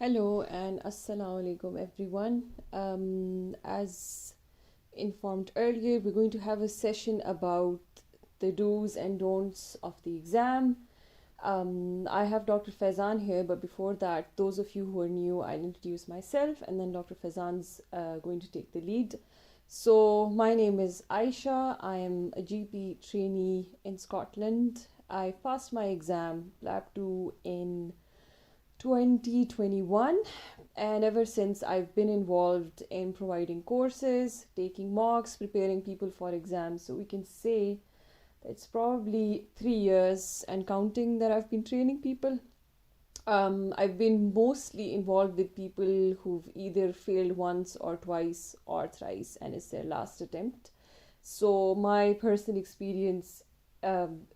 Hello and assalamu alaikum everyone. As informed earlier, we're going to have a session about the do's and don'ts of the exam. I have Dr. Faizan here, but before that, those of you who are new, I'll introduce myself and then Dr. Faizan's going to take the lead. So, my name is Aisha. I am a GP trainee in Scotland. I passed my exam, PLAB 2, in 2021, and ever since I've been involved in providing courses, taking mocks, preparing people for exams. So we can say that it's probably 3 years and counting that I've been training people. I've been mostly involved with people who've either failed once or twice or thrice and it's their last attempt. So my personal experience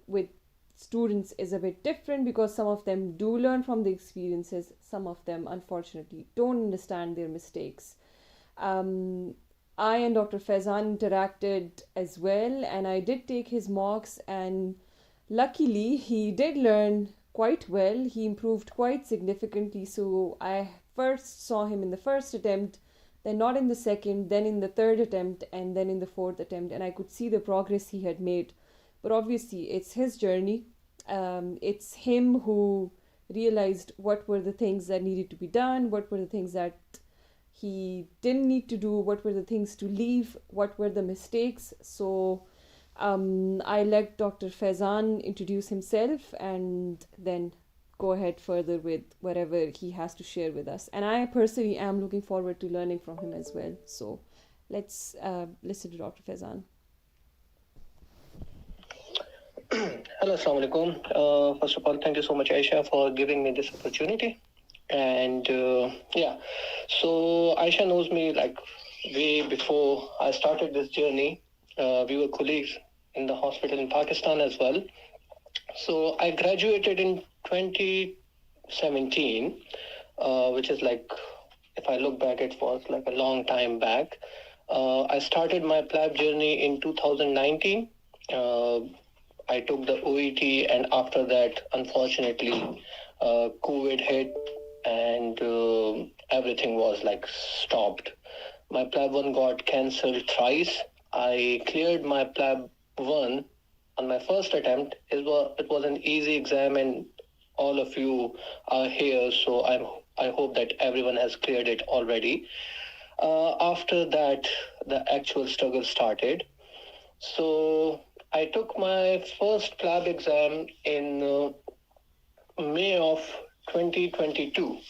with students is a bit different because some of them do learn from the experiences, some of them unfortunately don't understand their mistakes. I and Dr. Faizan interacted as well, and I did take his mocks, and luckily he did learn quite well. He improved quite significantly. So I first saw him in the first attempt, then not in the second, then in the third attempt, and then in the fourth attempt, and I could see the progress he had made. But obviously, it's his journey. It's him who realized what were the things that needed to be done, what were the things that he didn't need to do, what were the things to leave, what were the mistakes. So I let Dr. Faizan introduce himself and then go ahead further with whatever he has to share with us. And I personally am looking forward to learning from him as well. So let's listen to Dr. Faizan. Hello, Assalamu alaikum. First of all, thank you so much, Aisha, for giving me this opportunity. And so Aisha knows me like way before I started this journey. We were colleagues in the hospital in Pakistan as well. So I graduated in 2017, which is like, if I look back, it was like a long time back. I started my PLAB journey in 2019. I took the OET, and after that, unfortunately, COVID hit and everything was like stopped. My PLAB 1 got cancelled thrice. I cleared my PLAB 1 on my first attempt. It was an easy exam, and all of you are here, so I hope that everyone has cleared it already. After that, the actual struggle started. So I took my first PLAB exam in May of 2022.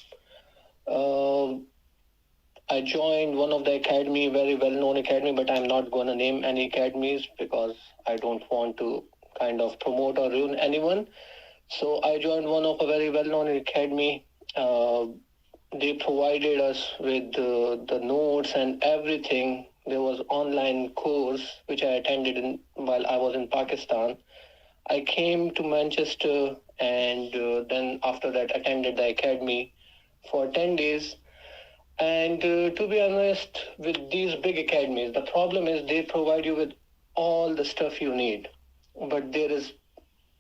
I joined one of the academy, very well-known academy, but I'm not going to name any academies because I don't want to kind of promote or ruin anyone. So I joined one of a very well-known academy. They provided us with the notes and everything. There was online course which I attended while I was in Pakistan. I came to Manchester and then after that attended the academy for 10 days. And to be honest, with these big academies, the problem is they provide you with all the stuff you need, but there is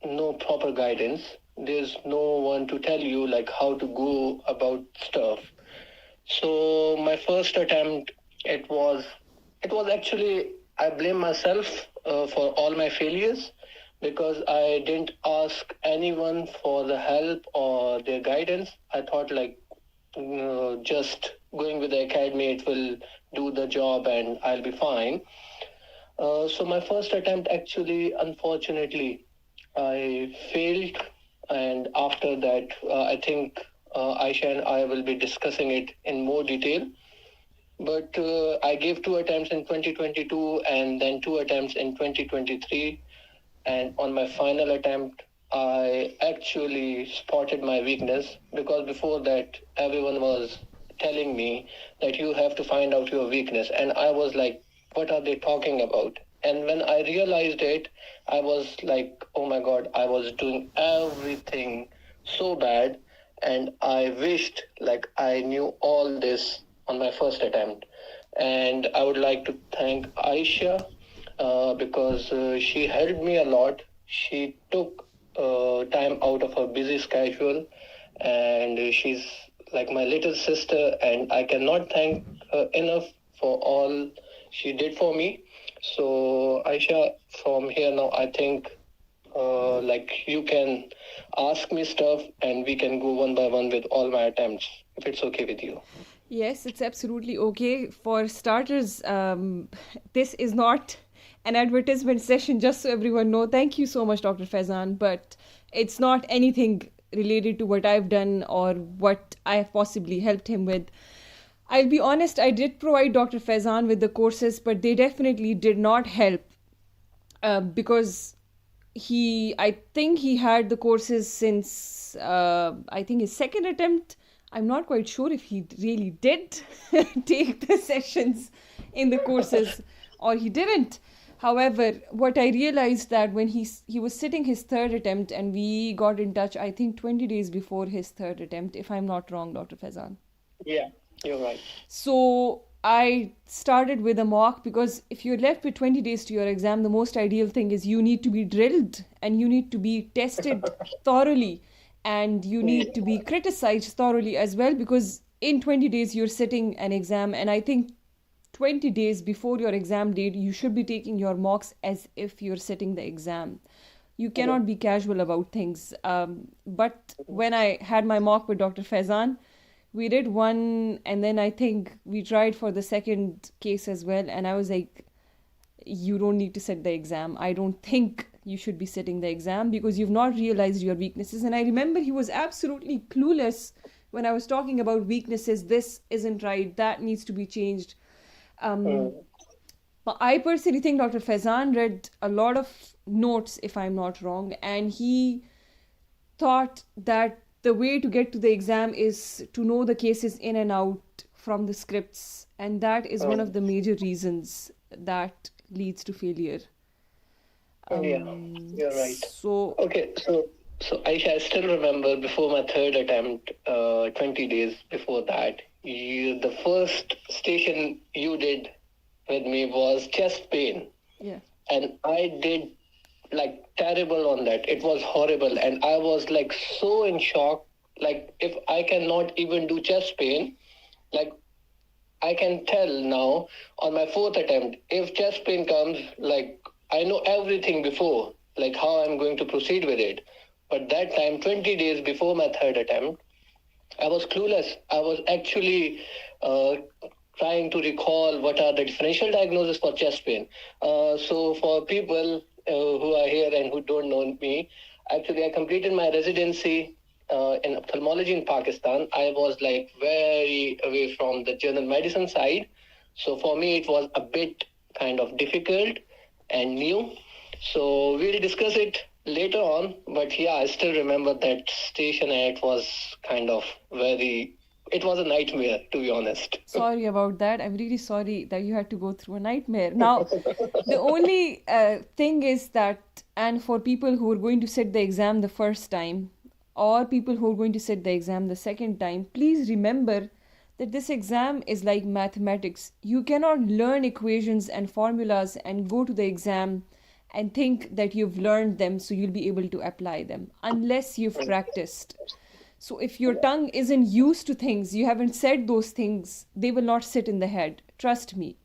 no proper guidance. There's no one to tell you like how to go about stuff. So my first attempt, it was actually, I blame myself for all my failures because I didn't ask anyone for the help or their guidance. I thought like just going with the academy, it will do the job and I'll be fine. So my first attempt actually, unfortunately, I failed. And after that, I think Aisha and I will be discussing it in more detail. But I gave 2 attempts in 2022 and then 2 attempts in 2023. And on my final attempt, I actually spotted my weakness because before that, everyone was telling me that you have to find out your weakness. And I was like, what are they talking about? And when I realized it, I was like, oh my God, I was doing everything so bad. And I wished like I knew all this on my first attempt. And I would like to thank Aisha because she helped me a lot. She took time out of her busy schedule and she's like my little sister, and I cannot thank her enough for all she did for me. So Aisha, from here now, I think like you can ask me stuff and we can go one by one with all my attempts, if it's okay with you. Yes, it's absolutely okay. For starters, this is not an advertisement session, just so everyone know. Thank you so much, Dr. Faizan, but it's not anything related to what I've done or what I have possibly helped him with. I'll be honest, I did provide Dr. Faizan with the courses, but they definitely did not help because I think he had the courses since I think his second attempt. I'm not quite sure if he really did take the sessions in the courses or he didn't. However, what I realized that when he was sitting his third attempt and we got in touch, I think 20 days before his third attempt, if I'm not wrong, Dr. Faizan. Yeah, you're right. So I started with a mock because if you're left with 20 days to your exam, the most ideal thing is you need to be drilled and you need to be tested thoroughly and you need to be criticized thoroughly as well, because in 20 days you're sitting an exam, and I think 20 days before your exam date, you should be taking your mocks as if you're sitting the exam. You cannot be casual about things. But when I had my mock with Dr. Faizan, we did one, and then I think we tried for the second case as well. And I was like, you don't need to sit the exam. I don't think you should be sitting the exam because you've not realized your weaknesses. And I remember he was absolutely clueless when I was talking about weaknesses. This isn't right. That needs to be changed. I personally think Dr. Faizan read a lot of notes, if I'm not wrong, and he thought that the way to get to the exam is to know the cases in and out from the scripts, and that is one of the major reasons that leads to failure. Yeah, you're right. So Okay, so Aisha, I still remember before my third attempt, 20 days before that, the first station you did with me was chest pain. yeah, And I did like terrible on that. It was horrible. And I was like so in shock. Like if I cannot even do chest pain, like I can tell now on my fourth attempt, if chest pain comes, like I know everything before, like how I'm going to proceed with it. But that time, 20 days before my third attempt, I was clueless. I was actually trying to recall what are the differential diagnoses for chest pain. So for people who are here and who don't know me, actually I completed my residency in ophthalmology in Pakistan. I was like very away from the general medicine side. So for me, it was a bit kind of difficult and new. So we'll discuss it later on. But yeah, I still remember that station and it was kind of it was a nightmare, to be honest. sorry about that. I'm really sorry that you had to go through a nightmare. Now, the only thing is that, and for people who are going to sit the exam the first time, or people who are going to sit the exam the second time, please remember that this exam is like mathematics. You cannot learn equations and formulas and go to the exam and think that you've learned them so you'll be able to apply them unless you've practiced. So if your tongue isn't used to things, you haven't said those things, they will not sit in the head. Trust me.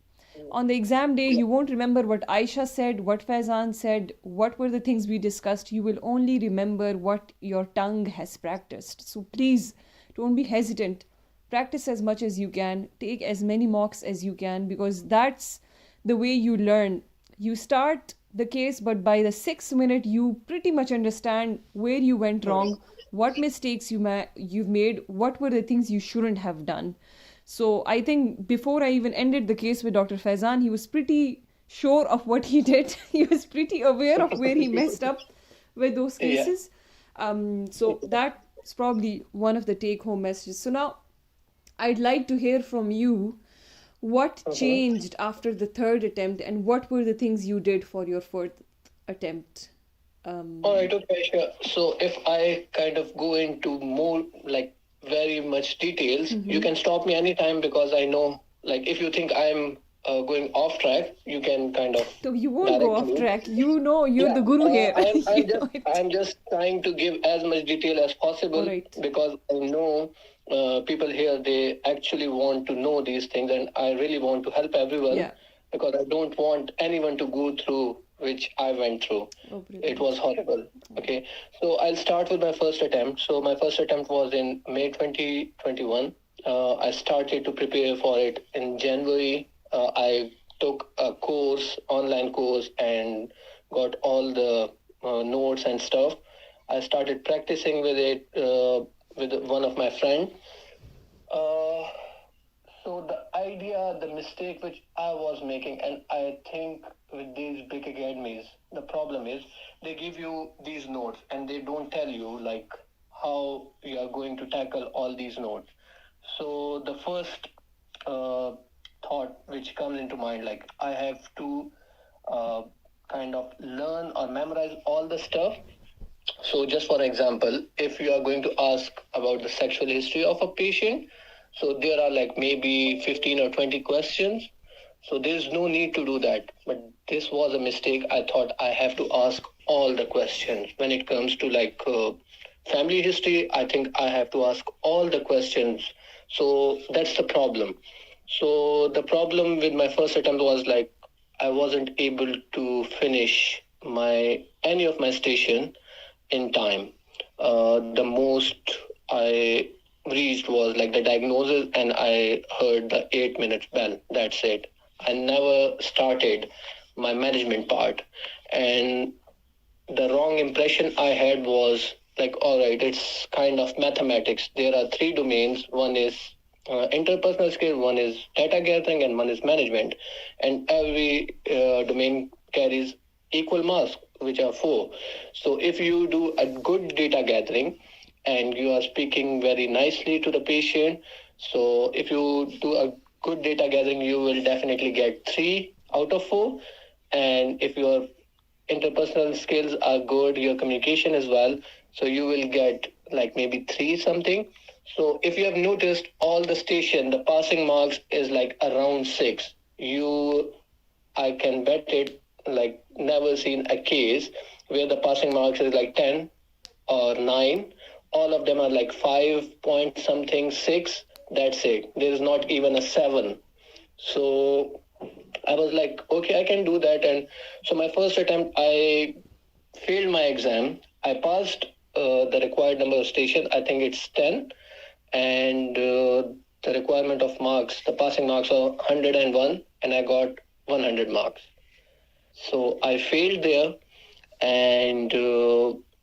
On the exam day, you won't remember what Aisha said, what Faizan said, what were the things we discussed. You will only remember what your tongue has practiced. So please don't be hesitant. Practice as much as you can. Take as many mocks as you can, because that's the way you learn. You start the case, but by the 6th minute, you pretty much understand where you went wrong, what mistakes you've made, what were the things you shouldn't have done. So I think before I even ended the case with Dr. Faizan, he was pretty sure of what he did. He was pretty aware of where he messed up with those cases. So that's probably one of the take-home messages. So now I'd like to hear from you what changed after the third attempt and what were the things you did for your fourth attempt. All right, okay, sure. So if I kind of go into more like very much details, you can stop me anytime, because I know, like, if you think I'm going off track, you can kind of. So you won't go off track. You know, you're the guru here. I'm just trying to give as much detail as possible, Right. because I know people here, they actually want to know these things, and I really want to help everyone. Yeah. Because I don't want anyone to go through which I went through. Oh, It brilliant. was horrible. Okay, so I'll start with my first attempt. So my first attempt was in May 2021. I started to prepare for it in January. I took a course, online course, and got all the notes and stuff. I started practicing with it with one of my friends. Uh, so the idea, the mistake which I was making, and I think with these big academies, the problem is they give you these notes and they don't tell you like how you are going to tackle all these notes. So the first uh, thought which comes into mind, like I have to uh, kind of learn or memorize all the stuff. So, just for example, if you are going to ask about the sexual history of a patient, so there are like maybe 15 or 20 questions. So, there's no need to do that. But this was a mistake. I thought I have to ask all the questions. When it comes to like family history, I think I have to ask all the questions. So, that's the problem. So, the problem with my first attempt was like I wasn't able to finish my any of my station in time. The most I reached was like the diagnosis, and I heard the 8 minutes bell. That's it. I never started my management part. And the wrong impression I had was like, all right, it's kind of mathematics. There are three domains. One is interpersonal skill, one is data gathering, and one is management. And every domain carries equal marks, which are four. So if you do a good data gathering and you are speaking very nicely to the patient, so if you do a good data gathering, you will definitely get 3 out of 4. And if your interpersonal skills are good, your communication as well, so you will get like maybe 3 something. So if you have noticed, all the station, the passing marks is like around 6. You, I can bet it, like never seen a case where the passing marks is like 10 or 9. All of them are like 5 point something, 6. That's it. There is not even a 7. So I was like, okay, I can do that. And so my first attempt, I failed my exam. I passed the required number of stations. I think it's 10. And the requirement of marks, the passing marks are 101, and I got 100 marks. So I failed there, and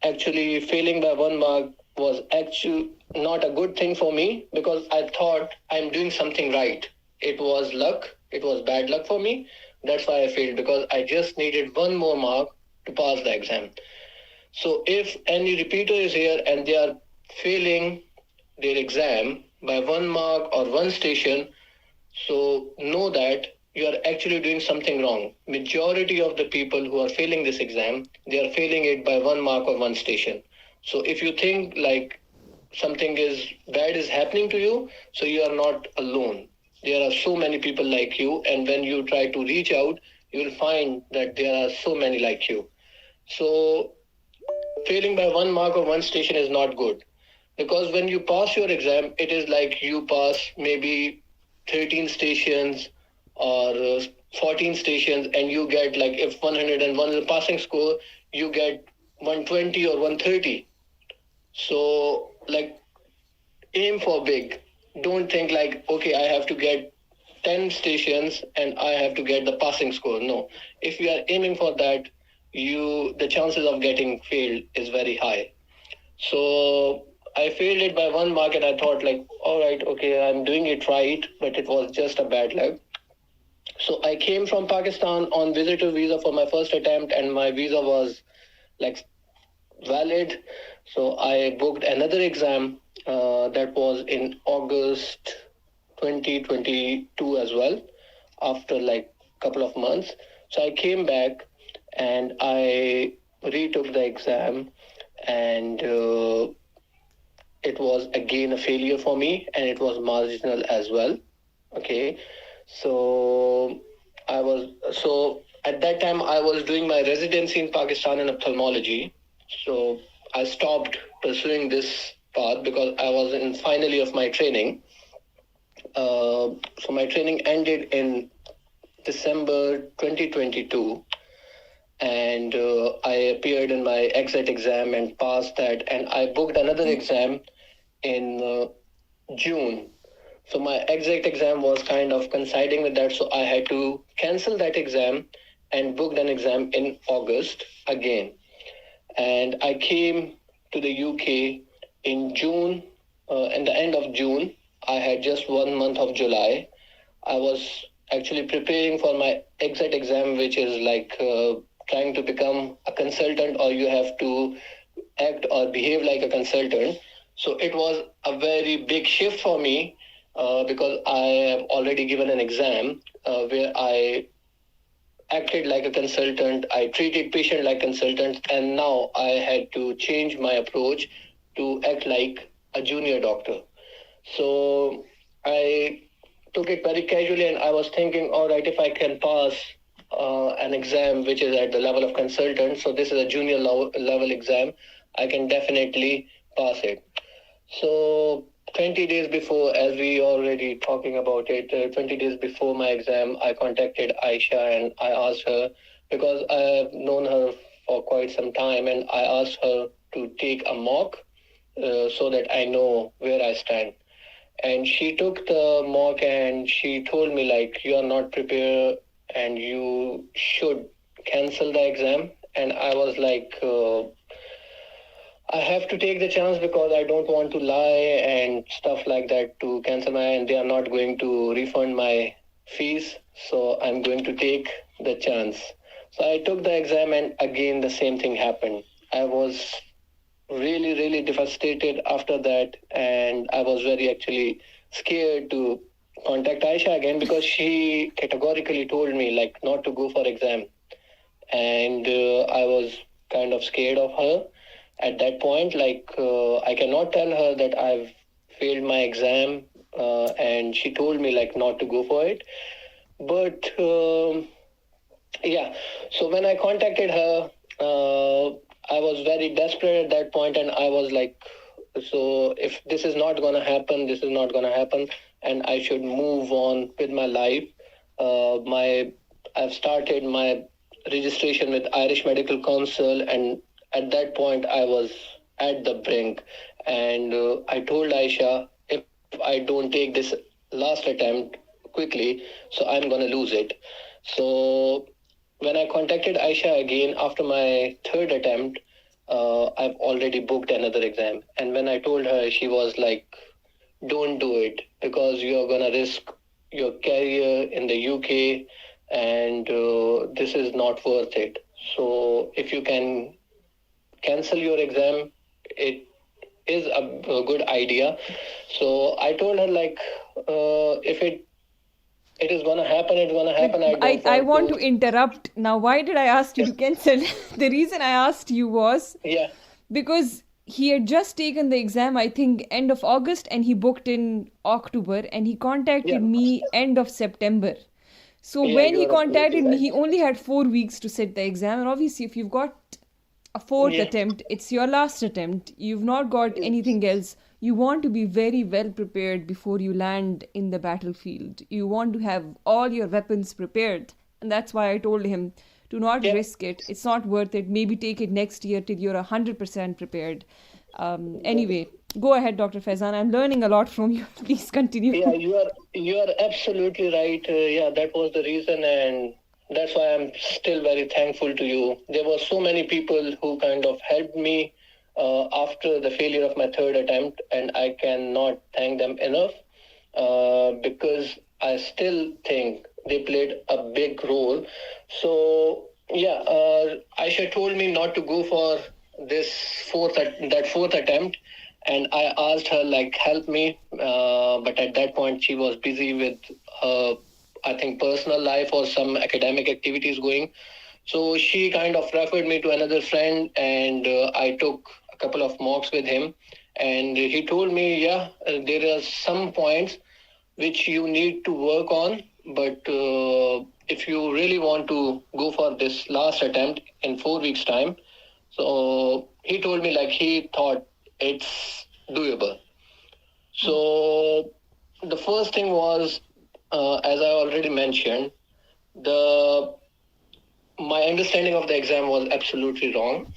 actually failing by 1 mark was actually not a good thing for me, because I thought I'm doing something right. It was luck. It was bad luck for me. That's why I failed, because I just needed 1 more mark to pass the exam. So if any repeater is here and they are failing their exam by 1 mark or one station, so know that you are actually doing something wrong. Majority of the people who are failing this exam, they are failing it by 1 mark or one station. So if you think like something is bad is happening to you, so you are not alone. There are so many people like you, and when you try to reach out, you will find that there are so many like you. So failing by 1 mark or one station is not good, because when you pass your exam, it is like you pass maybe 13 stations or 14 stations, and you get like, if 101 is the passing score, you get 120 or 130. So like, aim for big. Don't think like, okay, I have to get 10 stations and I have to get the passing score. No, if you are aiming for that, the chances of getting failed is very high. So I failed it by 1 mark, and I thought like, all right, okay, I'm doing it right, but it was just a bad luck. So I came from Pakistan on visitor visa for my first attempt, and my visa was like valid. So I booked another exam that was in August 2022 as well, after like couple of months. So I came back and I retook the exam, and it was again a failure for me, and it was marginal as well. Okay, so so at that time I was doing my residency in Pakistan in ophthalmology. So I stopped pursuing this path because I was in final year of my training. So my training ended in December 2022, and I appeared in my exit exam and passed that, and I booked another exam in June. So my exit exam was kind of coinciding with that, so I had to cancel that exam and booked an exam in August again. And I came to the UK in June. In the end of June, I had just 1 month of July. I was actually preparing for my exit exam, which is like trying to become a consultant, or you have to act or behave like a consultant. So it was a very big shift for me because I have already given an exam where I acted like a consultant, I treated patient like consultants, and now I had to change my approach to act like a junior doctor. So I took it very casually, and I was thinking, all right, if I can pass an exam which is at the level of consultant, so this is a junior level exam, I can definitely pass it. So 20 days before, as we already talking about it, 20 days before my exam, I contacted Aisha and I asked her, because I have known her for quite some time, and I asked her to take a mock so that I know where I stand. And she took the mock and she told me, like, you are not prepared and you should cancel the exam. And I was like, I have to take the chance because I don't want to lie and stuff like that to cancel my, and they are not going to refund my fees. So I'm going to take the chance. So I took the exam, and again the same thing happened. I was really, really devastated after that, and I was very actually scared to contact Aisha again because she categorically told me like not to go for exam, and I was kind of scared of her at that point. Like I cannot tell her that I've failed my exam, and she told me like not to go for it. But yeah, so when I contacted her, I was very desperate at that point, and I was like, so if this is not going to happen, this is not going to happen, and I should move on with my life. I've started my registration with Irish Medical Council, and at that point I was at the brink, and I told Aisha, if I don't take this last attempt quickly, so I'm going to lose it. So when I contacted Aisha again after my third attempt, I've already booked another exam. And when I told her, she was like, don't do it because you're going to risk your career in the UK, and this is not worth it. So if you can cancel your exam, it is a good idea. So I told her, like, if it is going to happen, it's going to happen. I want to interrupt. Now, why did I ask you to cancel? The reason I asked you was because he had just taken the exam, I think, end of August, and he booked in October, and he contacted me end of September. So when he contacted me, he only had 4 weeks to sit the exam. And obviously, if you've got a fourth attempt, it's your last attempt. You've not got anything else. You want to be very well prepared before you land in the battlefield. You want to have all your weapons prepared. And that's why I told him, do not risk it. It's not worth it. Maybe take it next year till you're 100% prepared. Anyway, go ahead, Dr. Faizan. I'm learning a lot from you. Please continue. Yeah, you are absolutely right. That was the reason, and that's why I'm still very thankful to you. There were so many people who kind of helped me after the failure of my third attempt, and I cannot thank them enough because I still think they played a big role. So Aisha told me not to go for this fourth attempt, and I asked her, like, help me, but at that point she was busy with I think personal life or some academic activities going. So she kind of referred me to another friend, and I took a couple of mocks with him, and he told me, there are some points which you need to work on, but if you really want to go for this last attempt in 4 weeks time, so he told me, like, he thought it's doable. So the first thing was, as I already mentioned, the my understanding of the exam was absolutely wrong.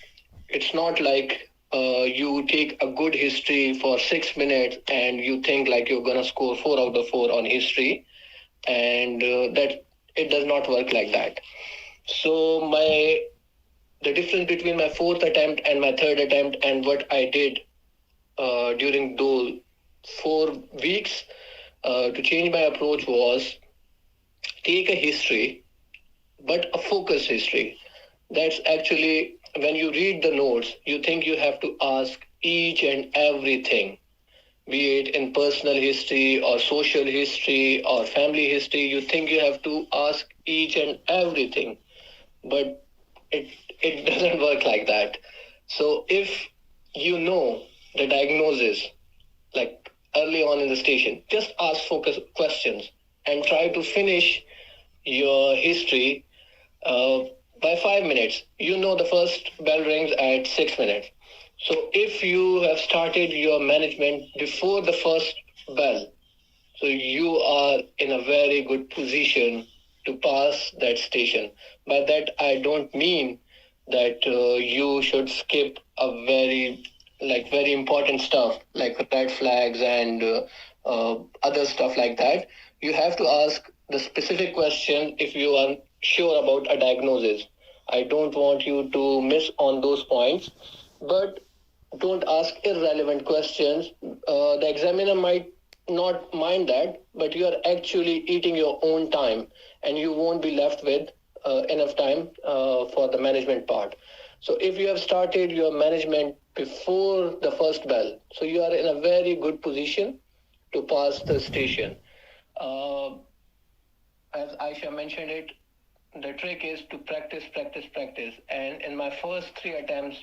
It's not like you take a good history for 6 minutes and you think like you're gonna score 4 out of 4 on history, and that it does not work like that. So the difference between my fourth attempt and my third attempt and what I did during those 4 weeks to change my approach was take a history, but a focused history. That's actually when you read the notes, you think you have to ask each and everything, be it in personal history or social history or family history. You think you have to ask each and everything, but it it doesn't work like that. So if you know the diagnosis, like early on in the station, just ask focus questions and try to finish your history uh, by 5 minutes. You know the first bell rings at 6 minutes. So if you have started your management before the first bell, so you are in a very good position to pass that station. By that, I don't mean that you should skip a very important stuff like red flags and other stuff like that. You have to ask the specific question if you are sure about a diagnosis. I don't want you to miss on those points, but don't ask irrelevant questions. The examiner might not mind that, but you are actually eating your own time and you won't be left with enough time for the management part. So if you have started your management before the first bell, so you are in a very good position to pass the station. Uh, as Aisha mentioned it, the trick is to practice, practice, practice. And in my first 3 attempts,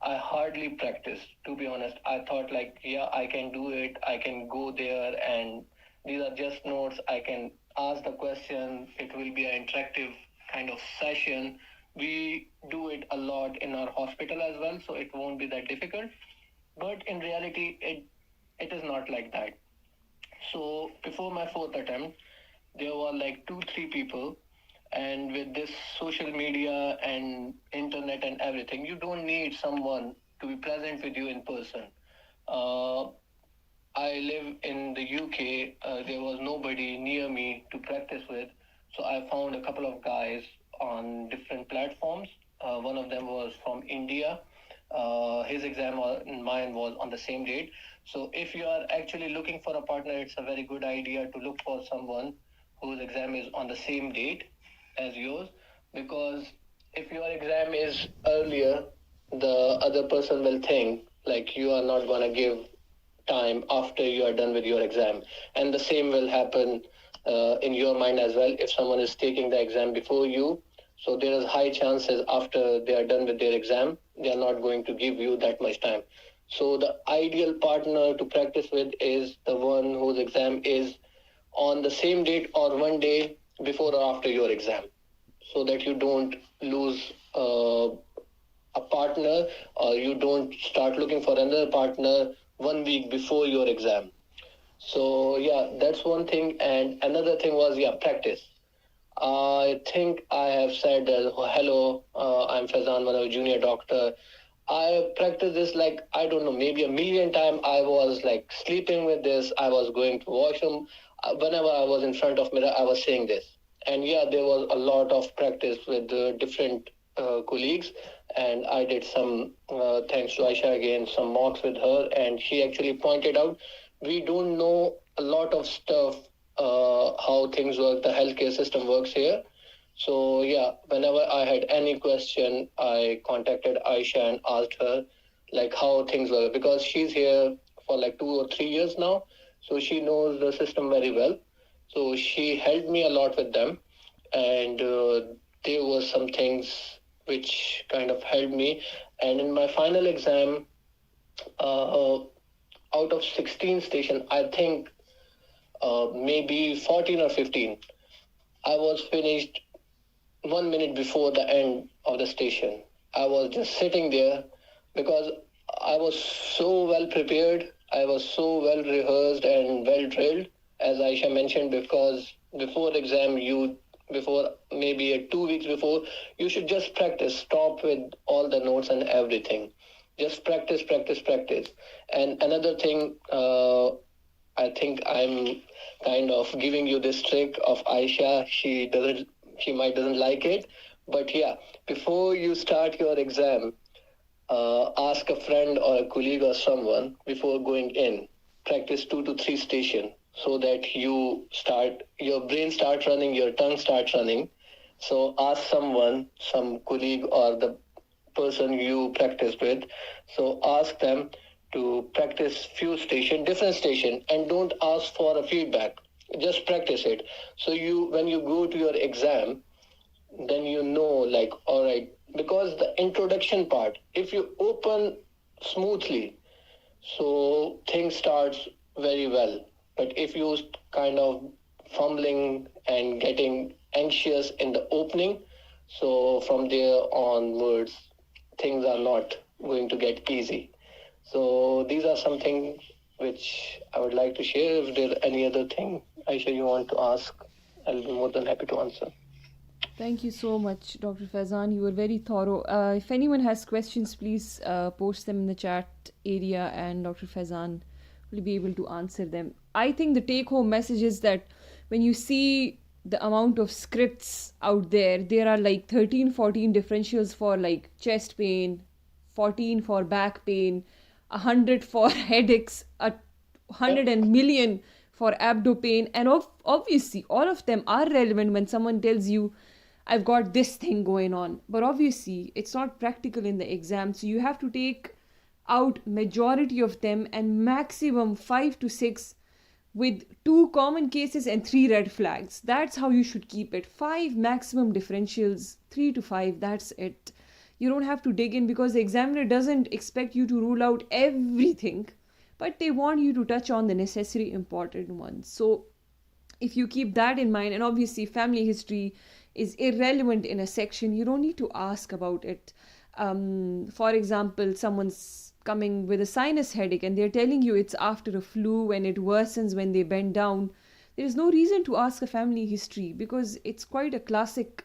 I hardly practiced, to be honest. I thought like, yeah, I can do it. I can go there and these are just notes. I can ask the question. It will be an interactive kind of session. We do it a lot in our hospital as well, so it won't be that difficult. But in reality, it is not like that. So before my fourth attempt, there were like 2, 3 people, and with this social media and internet and everything, you don't need someone to be present with you in person. uh, I live in the UK. There was nobody near me to practice with, so I found a couple of guys on different platforms. One of them was from India. His exam and mine was on the same date. So if you are actually looking for a partner, it's a very good idea to look for someone whose exam is on the same date as yours, because if your exam is earlier, the other person will think like you are not going to give time after you are done with your exam, and the same will happen in your mind as well. If someone is taking the exam before you, so there is high chances after they are done with their exam, they are not going to give you that much time. So the ideal partner to practice with is the one whose exam is on the same date or one day before or after your exam, so that you don't lose a partner, or you don't start looking for another partner 1 week before your exam. So yeah, that's one thing. And another thing was, yeah, practice. I think I have said, hello, I'm Fazan, one of junior doctor. I practiced this like, I don't know, maybe a million times. I was like sleeping with this. I was going to washroom. Whenever I was in front of mirror, I was saying this. And yeah, there was a lot of practice with different colleagues. And I did some, thanks to Aisha again, some mocks with her. And she actually pointed out, we don't know a lot of stuff, how things work, the healthcare system works here. So yeah, whenever I had any question, I contacted Aisha and asked her like how things work, because she's here for like 2 or 3 years now, so she knows the system very well. So she helped me a lot with them, and there were some things which kind of helped me. And in my final exam, uh, out of 16 station, I think maybe 14 or 15, I was finished 1 minute before the end of the station. I was just sitting there because I was so well prepared. I was so well rehearsed and well drilled, as Aisha mentioned, because before maybe 2 weeks before, you should just practice. Stop with all the notes and everything. Just practice, practice, practice. And another thing, I think I'm kind of giving you this trick of Aisha. She might doesn't like it, but yeah, before you start your exam, ask a friend or a colleague or someone before going in. Practice 2 to 3 stations so that your brain starts running, your tongue starts running. So ask someone, some colleague or the person you practice with. So ask them to practice few station, different station, and don't ask for a feedback. Just practice it. So when you go to your exam, then you know, like, all right, because the introduction part, if you open smoothly, so things starts very well. But if you kind of fumbling and getting anxious in the opening, so from there onwards, things are not going to get easy. So these are some things which I would like to share. If there any other thing, Aisha, you want to ask, I'll be more than happy to answer. Thank you so much, Dr. Faizan. You were very thorough. If anyone has questions, please post them in the chat area, and Dr. Faizan will be able to answer them. I think the take home message is that when you see the amount of scripts out there are like 13, 14 differentials for like chest pain, 14 for back pain, 100 for headaches, 100 and million for abdo pain, and obviously all of them are relevant when someone tells you I've got this thing going on, but obviously it's not practical in the exam, so you have to take out majority of them and maximum 5 to 6 with 2 common cases and 3 red flags. That's how you should keep it. 5 maximum differentials, 3 to 5, that's it. You don't have to dig in because the examiner doesn't expect you to rule out everything, but they want you to touch on the necessary important ones. So if you keep that in mind, and obviously family history is irrelevant in a section, you don't need to ask about it. For example, someone's coming with a sinus headache and they're telling you it's after a flu and it worsens when they bend down. There is no reason to ask a family history because it's quite a classic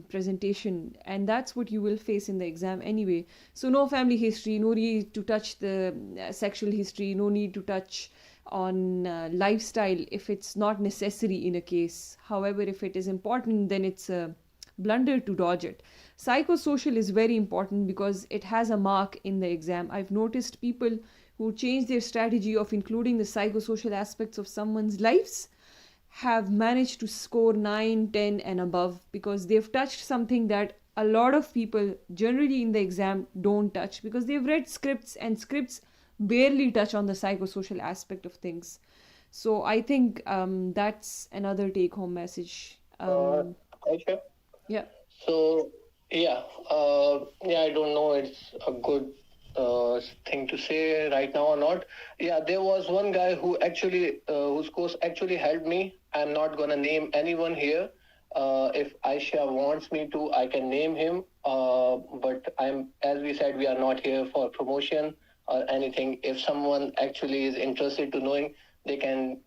presentation, and that's what you will face in the exam anyway. So no family history, no need to touch the sexual history, no need to touch on lifestyle if it's not necessary in a case. However, if it is important, then it's a blunder to dodge it. Psychosocial is very important because it has a mark in the exam. I've noticed people who change their strategy of including the psychosocial aspects of someone's lives have managed to score 9, 10 and above because they've touched something that a lot of people generally in the exam don't touch because they've read scripts, and scripts barely touch on the psychosocial aspect of things. So I think that's another take home message. Aisha? Yeah. So I don't know it's a good thing to say right now or not. Yeah, there was one guy who actually whose course actually helped me. I'm not gonna name anyone here. If Aisha wants me to, I can name him. But as we said, we are not here for promotion or anything. If someone actually is interested to knowing, they can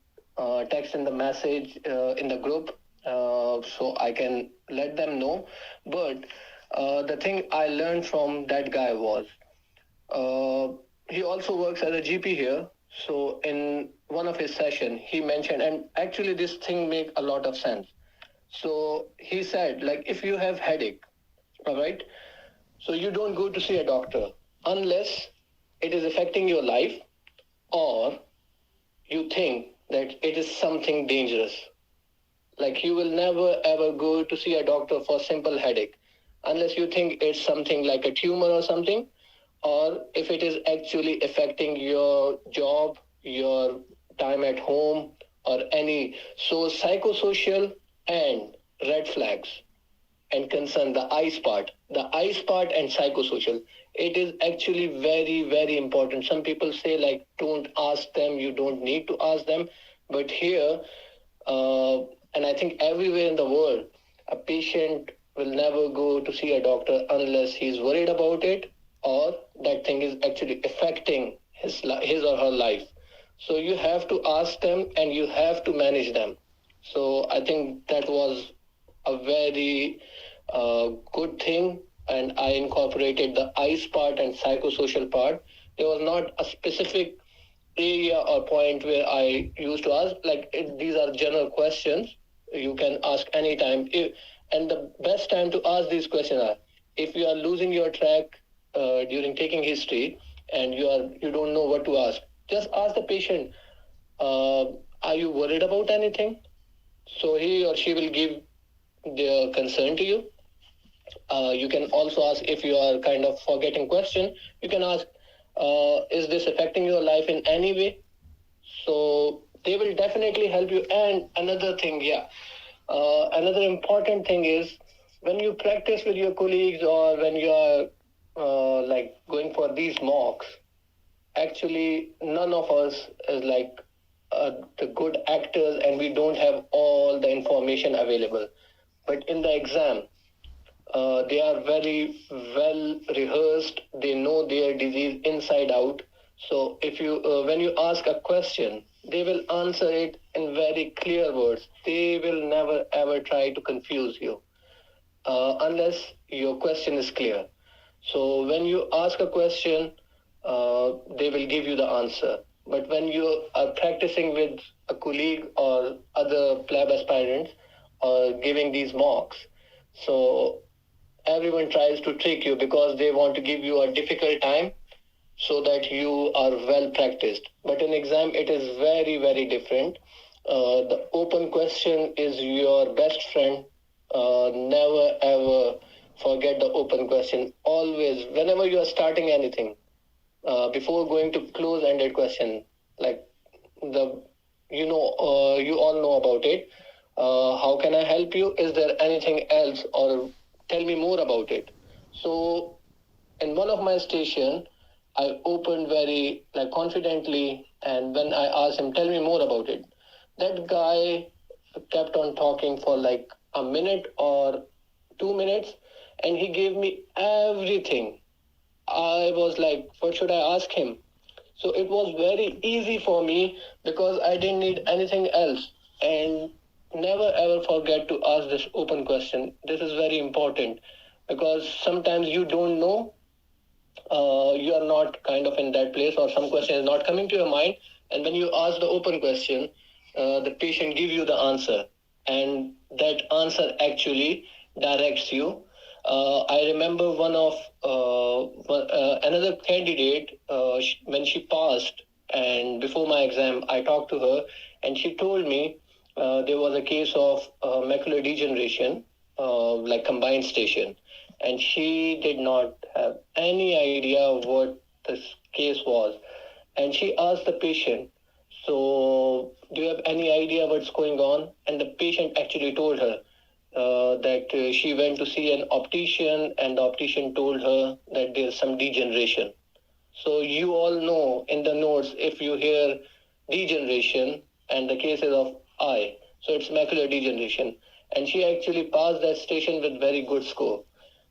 text in the message in the group, so I can let them know. But the thing I learned from that guy was he also works as a GP here. So in one of his session, he mentioned, and actually this thing make a lot of sense. So he said, like, if you have headache, all right, so you don't go to see a doctor unless it is affecting your life or you think that it is something dangerous. Like, you will never ever go to see a doctor for simple headache unless you think it's something like a tumor or something, or if it is actually affecting your job, your time at home, or any. So psychosocial and red flags and concern, the ice part and psychosocial, it is actually very, very important. Some people say, like, don't ask them, you don't need to ask them. But here, and I think everywhere in the world, a patient will never go to see a doctor unless he's worried about it or that thing is actually affecting his or her life. So you have to ask them and you have to manage them. So I think that was a very good thing, and I incorporated the ICE part and psychosocial part. There was not a specific area or point where I used to ask. Like these are general questions you can ask anytime. And the best time to ask these questions are if you are losing your track during taking history and you don't know what to ask. Just ask the patient, uh, "Are you worried about anything?" So he or she will give their concern to you. You can also ask if you are kind of forgetting question. You can ask, "Is this affecting your life in any way?" So they will definitely help you. And another thing, another important thing is when you practice with your colleagues or when you are like going for these mocks, actually none of us is like the good actors and we don't have all the information available. But in the exam, they are very well rehearsed. They know their disease inside out. So if you, when you ask a question, they will answer it in very clear words. They will never ever try to confuse you unless your question is clear. So when you ask a question, they will give you the answer. But when you are practicing with a colleague or other PLAB aspirants or giving these mocks, so everyone tries to trick you because they want to give you a difficult time so that you are well practiced. But in exam, it is very, very different. The open question is your best friend. Never ever forget the open question. Always, whenever you are starting anything, before going to close-ended question, like the you all know about it. How can I help you? Is there anything else, or tell me more about it? So in one of my station, I opened very like confidently, and when I asked him, "Tell me more about it," that guy kept on talking for like a minute or 2 minutes, and he gave me everything. I was like, "What should I ask him?" So it was very easy for me because I didn't need anything else. And never ever forget to ask this open question. This is very important because sometimes you don't know, you are not kind of in that place, or some question is not coming to your mind. And when you ask the open question, the patient give you the answer, and that answer actually directs you. I remember another candidate when she passed, and before my exam, I talked to her, and she told me there was a case of macular degeneration, like combined station, and she did not have any idea what this case was. And she asked the patient, "So, do you have any idea what's going on?" And the patient actually told her that she went to see an optician, and the optician told her that there's some degeneration. So, you all know in the notes, if you hear degeneration and the cases of eye, so it's macular degeneration. And she actually passed that station with very good score.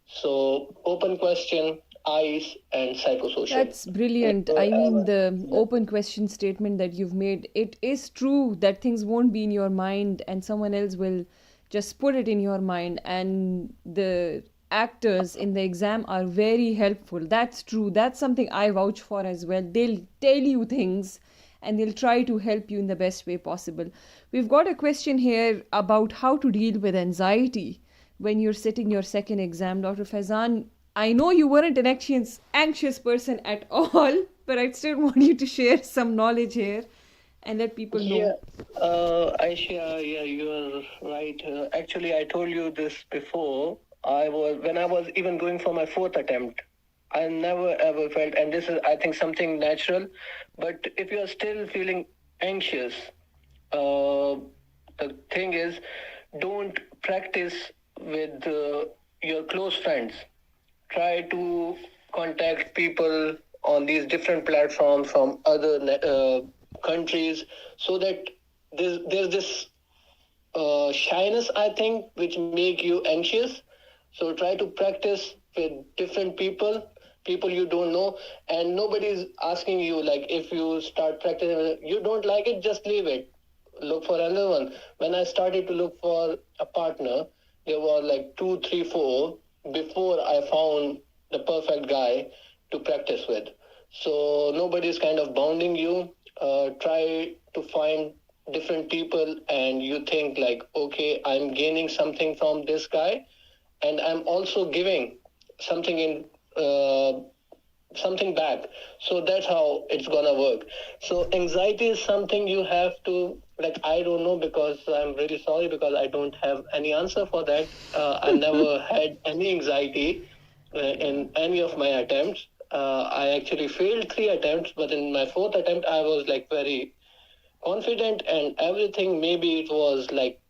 So, open question, eyes, and psychosocial. That's brilliant. I mean, the open question statement that you've made, it is true that things won't be in your mind and someone else will just put it in your mind. And the actors in the exam are very helpful. That's true. That's something I vouch for as well. They'll tell you things and they'll try to help you in the best way possible. We've got a question here about how to deal with anxiety when you're sitting your second exam. Dr. Faizan, I know you weren't an anxious person at all, but I still want you to share some knowledge here and let people know. Yeah, Aisha, yeah, you are right. Actually, I told you this before. When I was even going for my fourth attempt, I never ever felt, and this is, I think, something natural. But if you are still feeling anxious, the thing is, don't practice with your close friends. Try to contact people on these different platforms from other countries, so that there's this shyness, I think, which make you anxious. So try to practice with different people, people you don't know, and nobody's asking you, like, if you start practicing, you don't like it, just leave it, look for another one. When I started to look for a partner, there were like 2, 3, 4 before I found the perfect guy to practice with. So nobody's kind of bounding you. Try to find different people, and you think like, okay, I'm gaining something from this guy, and I'm also giving something in something back. So that's how it's gonna work. So anxiety is something you have to, like, I don't know, because I'm really sorry, because I don't have any answer for that. I never had any anxiety in any of my attempts. I actually failed 3 attempts, but in my fourth attempt I was like very confident and everything. Maybe it was like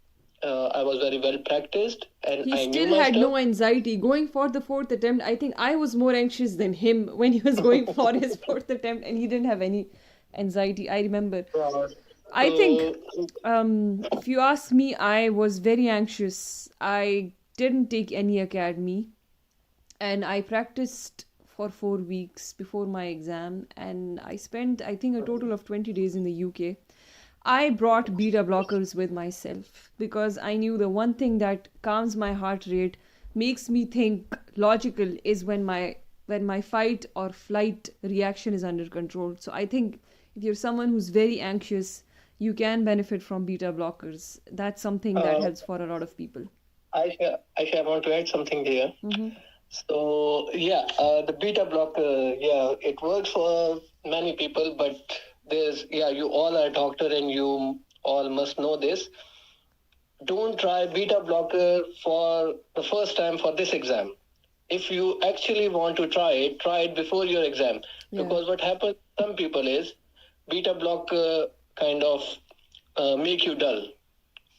I was very well practiced and He I knew still my had stuff. no anxiety. Going for the fourth attempt, I think I was more anxious than him when he was going for his fourth attempt, and he didn't have any anxiety. I remember. Uh, I think, so if you ask me, I was very anxious. I didn't take any academy, and I practiced for 4 weeks before my exam, and I spent, I think, a total of 20 days in the UK. I brought beta blockers with myself because I knew the one thing that calms my heart rate, makes me think logical, is when my fight or flight reaction is under control. So I think if you're someone who's very anxious, you can benefit from beta blockers. That's something that uh, helps for a lot of people. I want to add something here. Mm-hmm. So yeah, the beta blocker, yeah, it works for many people, but there's, yeah, you all are doctor and you all must know this. Don't try beta blocker for the first time for this exam. If you actually want to try it before your exam. Yeah. Because what happens to some people is beta blocker kind of make you dull.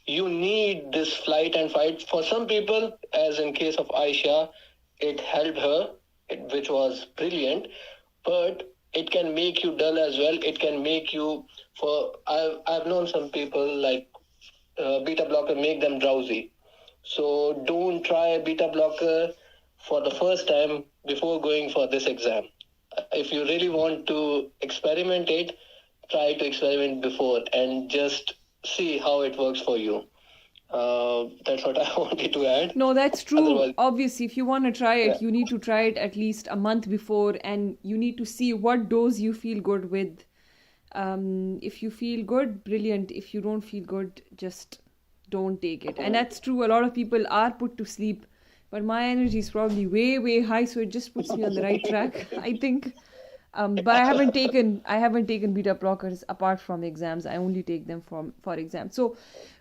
You need this flight and fight. For some people, as in case of Aisha, it helped her, which was brilliant, but it can make you dull as well. It can make you, I've known some people like beta blocker make them drowsy. So don't try beta blocker for the first time before going for this exam. If you really want to experiment it, try to experiment before and just see how it works for you. That's what I wanted to add. No, that's true. Otherwise, Obviously, if you want to try yeah. it, you need to try it at least a month before, and you need to see what dose you feel good with. If you feel good, brilliant. If you don't feel good, just don't take it. And that's true. A lot of people are put to sleep, but my energy is probably way, way high, so it just puts me on the right track, I think. But I haven't taken beta blockers apart from exams. I only take them for exams. So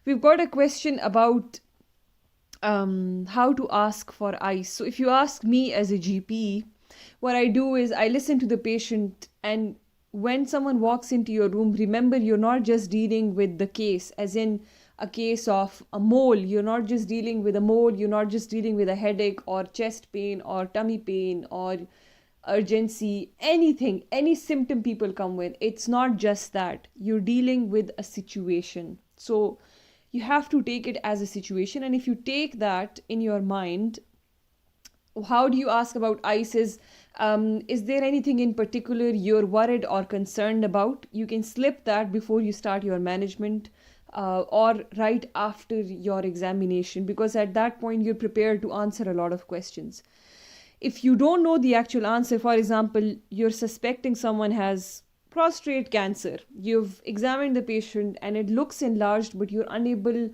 we've got a question about how to ask for ice. So if you ask me as a GP, what I do is I listen to the patient, and when someone walks into your room, remember, you're not just dealing with the case, as in a case of a mole. You're not just dealing with a mole. You're not just dealing with a headache or chest pain or tummy pain or urgency, anything, any symptom people come with. It's not just that. You're dealing with a situation. So you have to take it as a situation. And if you take that in your mind, how do you ask about ice is there anything in particular you're worried or concerned about? You can slip that before you start your management, or right after your examination, because at that point you're prepared to answer a lot of questions. If you don't know the actual answer, for example, you're suspecting someone has prostate cancer, you've examined the patient and it looks enlarged, but you're unable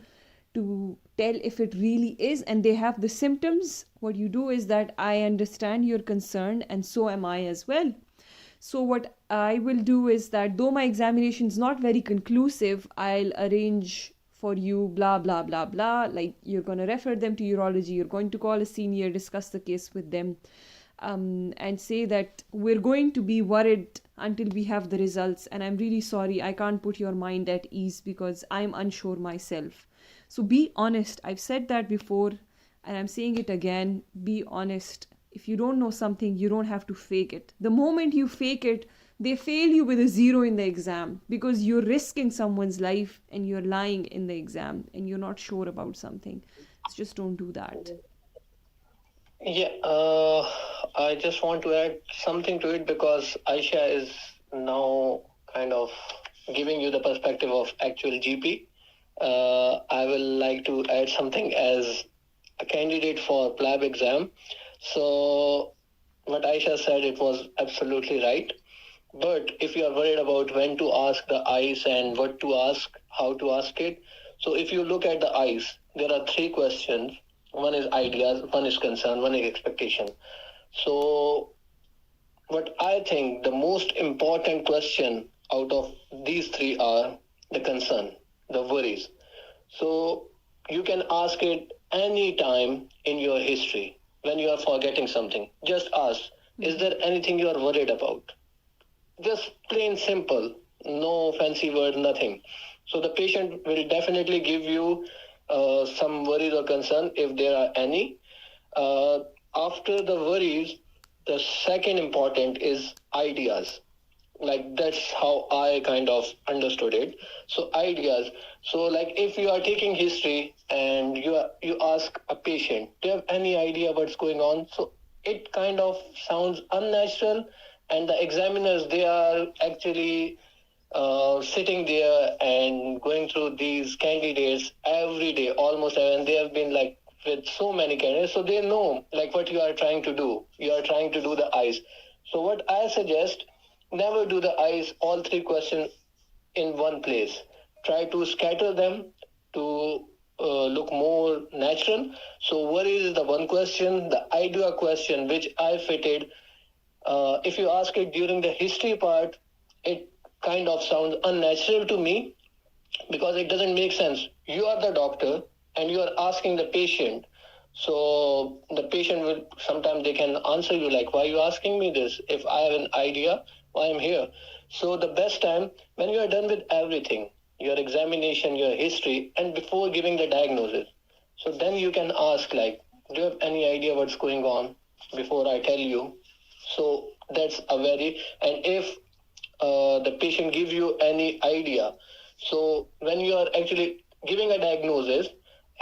to tell if it really is, and they have the symptoms, what you do is that I understand you're concerned, and so am I as well. So what I will do is that, though my examination is not very conclusive, I'll arrange for you blah blah blah blah, like you're going to refer them to urology, you're going to call a senior, discuss the case with them, and say that we're going to be worried until we have the results, and I'm really sorry, I can't put your mind at ease because I'm unsure myself. So be honest. I've said that before and I'm saying it again. Be honest. If you don't know something, you don't have to fake it. The moment you fake it, they fail you with a 0 in the exam, because you're risking someone's life and you're lying in the exam and you're not sure about something. So just don't do that. Yeah, I just want to add something to it because Aisha is now kind of giving you the perspective of actual GP. I will like to add something as a candidate for PLAB exam. So, what Aisha said, it was absolutely right. But if you are worried about when to ask the eyes and what to ask, how to ask it, so if you look at the eyes, there are three questions. One is ideas, one is concern, one is expectation. So, what I think the most important question out of these three are the concern, the worries. So, you can ask it any time in your history when you are forgetting something. Just ask, is there anything you are worried about? Just plain simple, no fancy word, nothing. So the patient will definitely give you some worries or concern if there are any. Uh, After the worries, the second important is ideas. Like that's how I kind of understood it. So ideas. So like if you are taking history and you ask a patient, do you have any idea what's going on? So it kind of sounds unnatural, and the examiners they are actually sitting there and going through these candidates every day, almost, and they have been like with so many candidates, so they know like what you are trying to do. You are trying to do the eyes. So what I suggest, never do the eyes all three questions in one place. Try to scatter them to look more natural. So what is the one question, the idea question which I fitted. If you ask it during the history part, it kind of sounds unnatural to me because it doesn't make sense. You are the doctor and you are asking the patient. So the patient will sometimes they can answer you like, why are you asking me this? If I have an idea, why I'm here. So the best time when you are done with everything, your examination, your history, and before giving the diagnosis. So then you can ask like, do you have any idea what's going on before I tell you? So that's a very, and if the patient gives you any idea, so when you are actually giving a diagnosis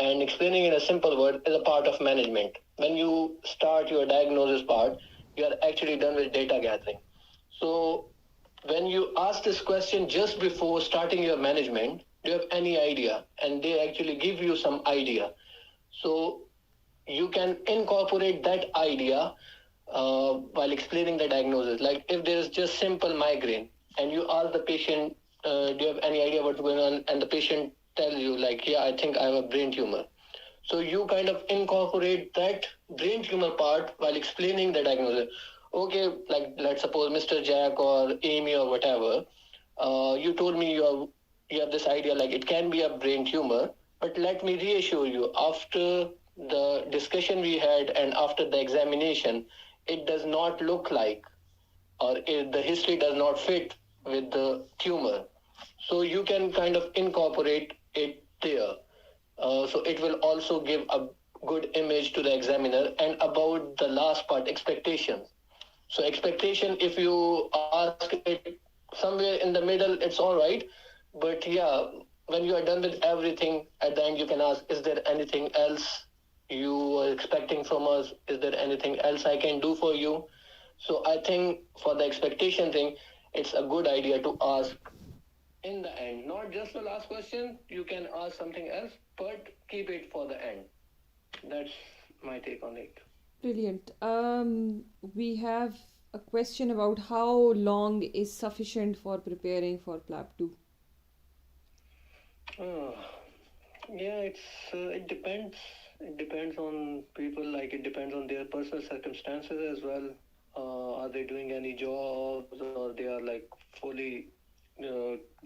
and explaining in a simple word is a part of management. When you start your diagnosis part, you are actually done with data gathering. So when you ask this question just before starting your management, do you have any idea? And they actually give you some idea. So you can incorporate that idea while explaining the diagnosis. Like if there is just simple migraine and you ask the patient, do you have any idea what's going on? And the patient tells you like, yeah, I think I have a brain tumor. So you kind of incorporate that brain tumor part while explaining the diagnosis. Okay, like let's suppose Mr. Jack or Amy or whatever, you told me you have this idea like it can be a brain tumor, but let me reassure you, after the discussion we had and after the examination, it does not look like or the history does not fit with the tumor. So you can kind of incorporate it there. So it will also give a good image to the examiner. And about the last part, expectations. So expectation, if you ask it somewhere in the middle, it's all right. But yeah, when you are done with everything, at the end you can ask, is there anything else you are expecting from us? Is there anything else I can do for you? So I think for the expectation thing, it's a good idea to ask in the end, not just the last question. You can ask something else, but keep it for the end. That's my take on it. Brilliant. We have a question about how long is sufficient for preparing for PLAB 2. Uh, yeah, it depends. It depends on people. Like it depends on their personal circumstances as well. Are they doing any jobs or they are like fully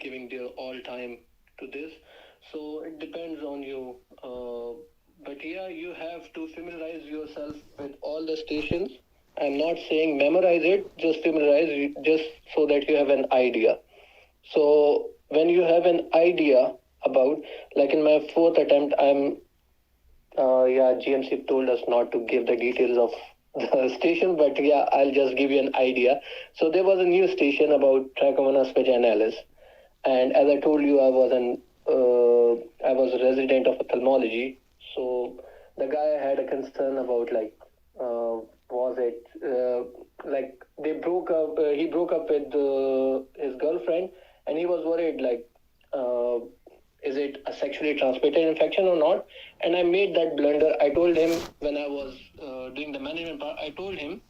giving their all time to this? So it depends on you. But yeah, you have to familiarize yourself with all the stations. I'm not saying memorize it, just familiarize it, just so that you have an idea. So when you have an idea about, like in my fourth attempt, yeah, GMC told us not to give the details of the station, but yeah, I'll just give you an idea. So there was a new station about trichomonas vaginalis, and as I told you, I was a resident of ophthalmology. So the guy had a concern about like was it? Like they broke up. He broke up with his girlfriend, and he was worried. Like, is it a sexually transmitted infection or not? And I made that blunder. I told him when I was doing the management part. I told him,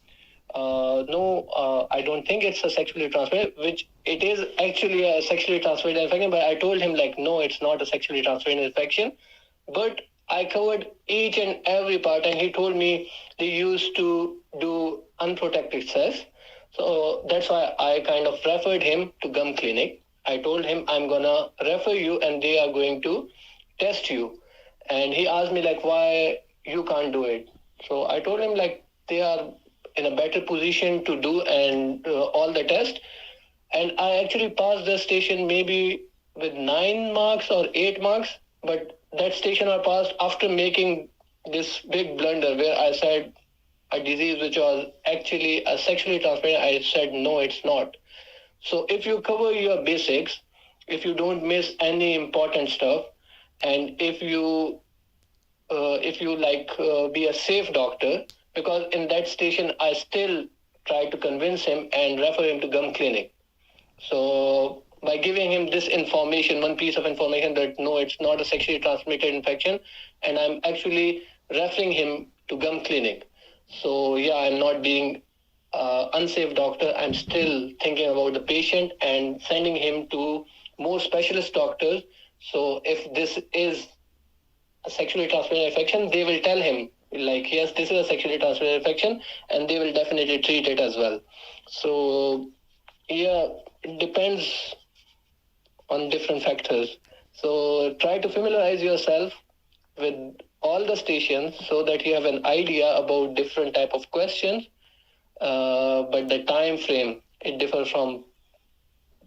no, I don't think it's a sexually transmitted. Which it is actually a sexually transmitted infection. But I told him like, no, it's not a sexually transmitted infection. But I covered each and every part, and he told me they used to do unprotected sex. So that's why I kind of referred him to Gum Clinic. I told him I'm gonna refer you, and they are going to test you. And he asked me like, why you can't do it? So I told him like they are in a better position to do and all the tests. And I actually passed the station maybe with 9 marks or 8 marks, but that station I passed after making this big blunder where I said a disease which was actually a sexually transmitted. I said no, it's not. So if you cover your basics, if you don't miss any important stuff, and if you be a safe doctor, because in that station I still try to convince him and refer him to Gum Clinic. So by giving him this information, one piece of information that no, it's not a sexually transmitted infection, and I'm actually referring him to Gum Clinic. So yeah, I'm not being unsafe doctor. I'm still thinking about the patient and sending him to more specialist doctors. So if this is a sexually transmitted infection, they will tell him like, yes, this is a sexually transmitted infection, and they will definitely treat it as well. So yeah, it depends on different factors. So try to familiarize yourself with all the stations so that you have an idea about different type of questions. But the time frame, it differs from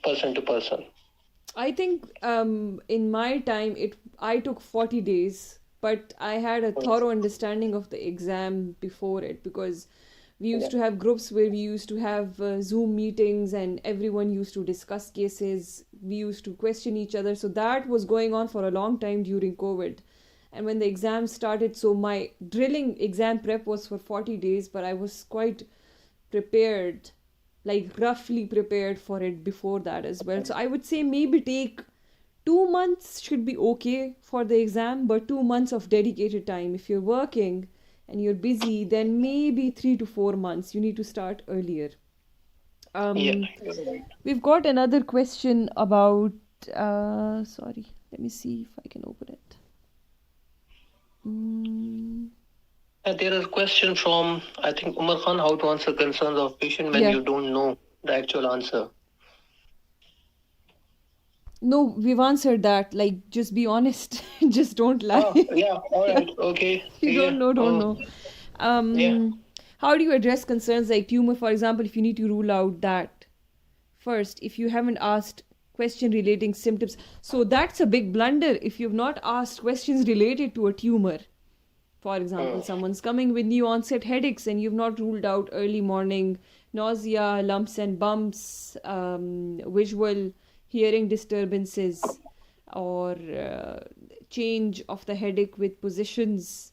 person to person. I think in my time I took 40 days, but I had a thorough understanding of the exam before it, because we used to have groups where we used to have Zoom meetings, and everyone used to discuss cases. We used to question each other. So that was going on for a long time during COVID. And when the exam started, so my drilling exam prep was for 40 days, but I was quite prepared, like roughly prepared for it before that as well. So I would say maybe take 2 months should be okay for the exam, but 2 months of dedicated time. If you're working and you're busy, then maybe 3 to 4 months. You need to start earlier. We've got another question about, sorry, let me see if I can open it. There is a question from, I think, Umar Khan, how to answer concerns of patient when you don't know the actual answer. No, we've answered that. Like, just be honest. Just don't lie. Yeah, all right, okay. You don't know. How do you address concerns like tumor, for example, if you need to rule out that? First, if you haven't asked question relating symptoms. So that's a big blunder if you've not asked questions related to a tumor. For example, someone's coming with new onset headaches and you've not ruled out early morning nausea, lumps and bumps, visual, hearing disturbances, or change of the headache with positions,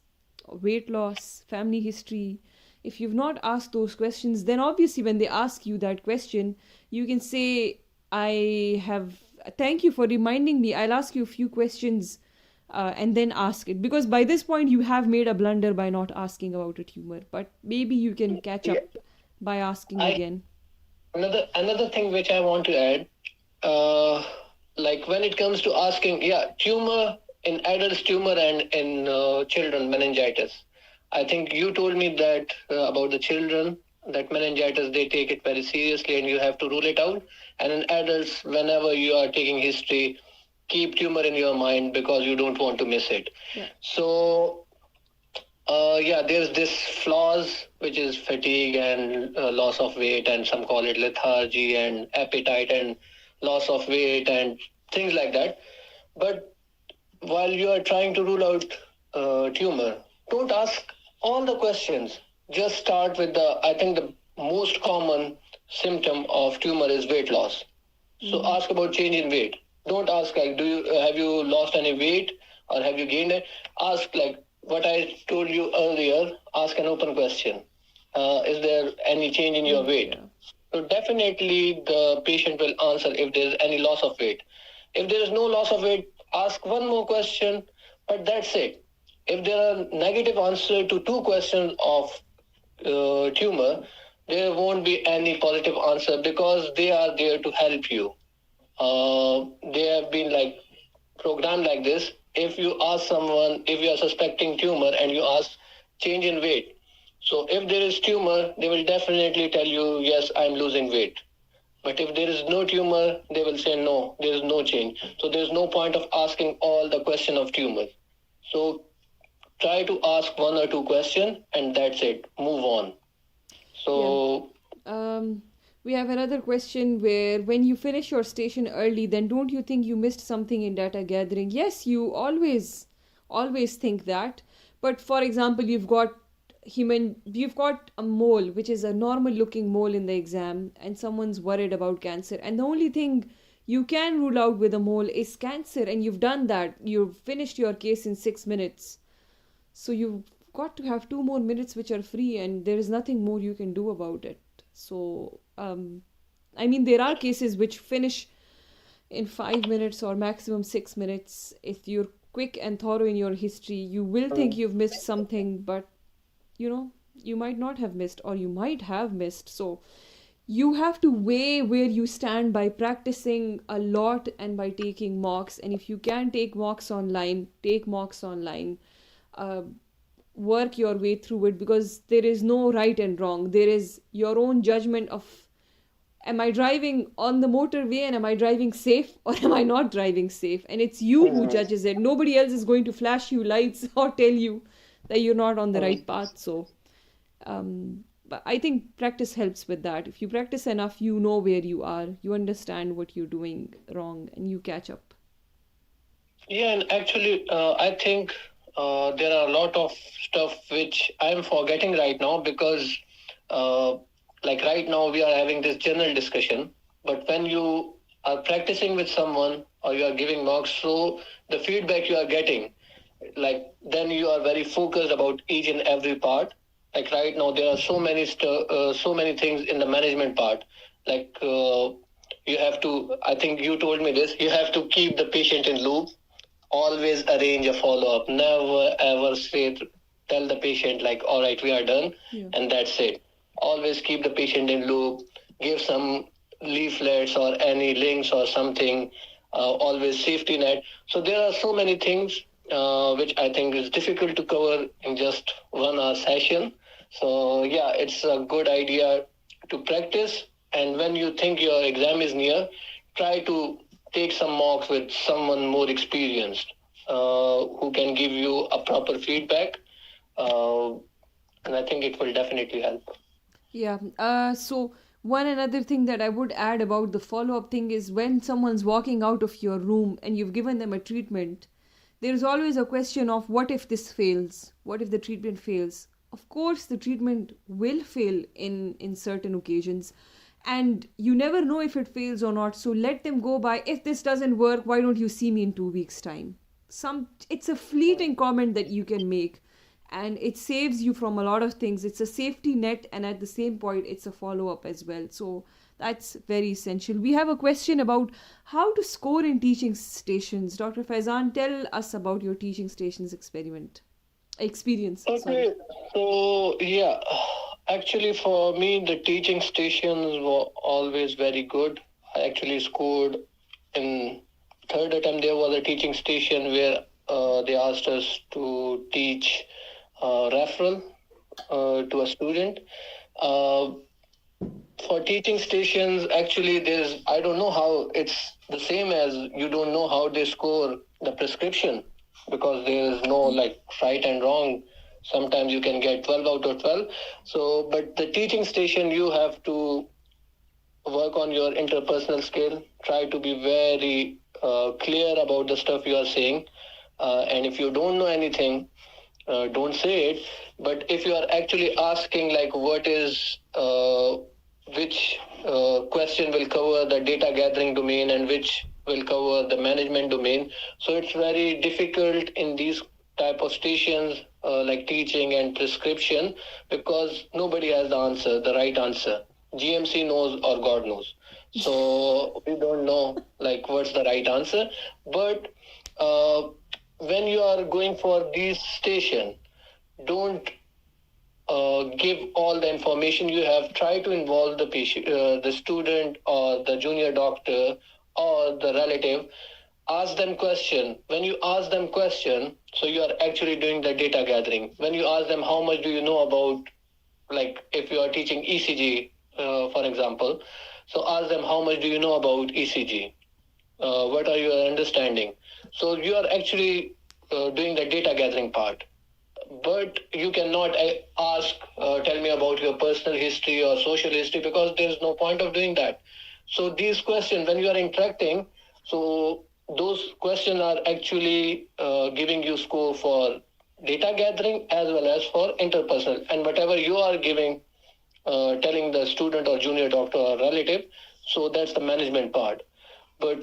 weight loss, family history. If you've not asked those questions, then obviously when they ask you that question, you can say, thank you for reminding me. I'll ask you a few questions and then ask it. Because by this point, you have made a blunder by not asking about a tumor. But maybe you can catch up by asking again. Another thing which I want to add, like when it comes to asking, tumor in adults, tumor, and in children, meningitis. I think you told me that about the children, that meningitis, they take it very seriously and you have to rule it out. And in adults, whenever you are taking history, keep tumor in your mind because you don't want to miss it. Yeah. So, there's this flaws, which is fatigue and loss of weight, and some call it lethargy and appetite and loss of weight and things like that. But while you are trying to rule out tumor, don't ask all the questions. Just start with the most common symptom of tumor is weight loss. So ask about change in weight. Don't ask like, have you lost any weight or have you gained it? Ask like what I told you earlier, ask an open question. is there any change in your weight? Yeah. So definitely the patient will answer if there is any loss of weight. If there is no loss of weight, ask one more question, but that's it. If there are negative answer to two questions of tumor, there won't be any positive answer because they are there to help you. They have been like programmed like this. If you ask someone if you are suspecting tumor and you ask change in weight, so if there is tumor, they will definitely tell you yes, I'm losing weight. But if there is no tumor, they will say no, there is no change. So there is no point of asking all the question of tumor. So try to ask one or two questions and that's it. Move on. So We have another question where when you finish your station early, then don't you think you missed something in data gathering? Yes, you always think that. But for example, you've got a mole, which is a normal looking mole in the exam, and someone's worried about cancer. And the only thing you can rule out with a mole is cancer, and you've done that. You've finished your case in 6 minutes. So you've got to have 2 more minutes which are free, and there is nothing more you can do about it. So, I mean, there are cases which finish in 5 minutes or maximum 6 minutes. If you're quick and thorough in your history, you will think you've missed something, but you might not have missed, or you might have missed. So, you have to weigh where you stand by practicing a lot and by taking mocks. And if you can take mocks online, take mocks online. Work your way through it, because there is no right and wrong. There is your own judgment of, am I driving on the motorway and am I driving safe, or am I not driving safe? And it's you who judges it. Nobody else is going to flash you lights or tell you that you're not on the right path. So but I think practice helps with that. If you practice enough, you know where you are, you understand what you're doing wrong, and you catch up. yeah, and actually, I think there are a lot of stuff which I'm forgetting right now because, like right now, we are having this general discussion. But when you are practicing with someone or you are giving marks, so the feedback you are getting, like then you are very focused about each and every part. Like right now, there are so many so many things in the management part. Like you have to. I think you told me this. You have to keep the patient in loop, always arrange a follow-up. Never ever tell the patient like, all right, we are done, and that's it. Always keep the patient in loop. Give some leaflets or any links or something. Always safety net. So there are so many things which I think is difficult to cover in just 1 hour session. So yeah, it's a good idea to practice. And when you think your exam is near, try to take some mocks with someone more experienced who can give you a proper feedback. And I think it will definitely help. Yeah. So one another thing that I would add about the follow-up thing is when someone's walking out of your room and you've given them a treatment, there's always a question of what if this fails? What if the treatment fails? Of course, the treatment will fail in certain occasions. And you never know if it fails or not. So let them go by, if this doesn't work, why don't you see me in 2 weeks' time? It's a fleeting comment that you can make. And it saves you from a lot of things. It's a safety net, and at the same point, it's a follow-up as well. So that's very essential. We have a question about how to score in teaching stations. Dr. Faizan, tell us about your teaching stations experience. Okay, Sorry. so yeah, actually for me, the teaching stations were always very good. I actually scored in third attempt. There was a teaching station where they asked us to teach referral to a student. For teaching stations, actually, I don't know how it's the same as you don't know how they score the prescription, because there is no like right and wrong. Sometimes you can get 12 out of 12. So, but the teaching station, you have to work on your interpersonal skill. Try to be very clear about the stuff you are saying. And if you don't know anything, don't say it. But if you are actually asking like what is which question will cover the data gathering domain and which will cover the management domain, so it's very difficult in these type of stations like teaching and prescription, because nobody has the right answer. GMC knows or God knows. So we don't know like what's the right answer. But uh, when you are going for these station, don't give all the information you have. Try to involve the patient, the student or the junior doctor or the relative. Ask them question. When you ask them question, so you are actually doing the data gathering. When you ask them how much do you know about, like if you are teaching ECG, for example, so ask them how much do you know about ECG. What are your understanding? So you are actually doing the data gathering part, but you cannot ask tell me about your personal history or social history, because there's no point of doing that. So these questions, when you are interacting, so those questions are actually giving you score for data gathering as well as for interpersonal, and whatever you are giving, telling the student or junior doctor or relative, so that's the management part. But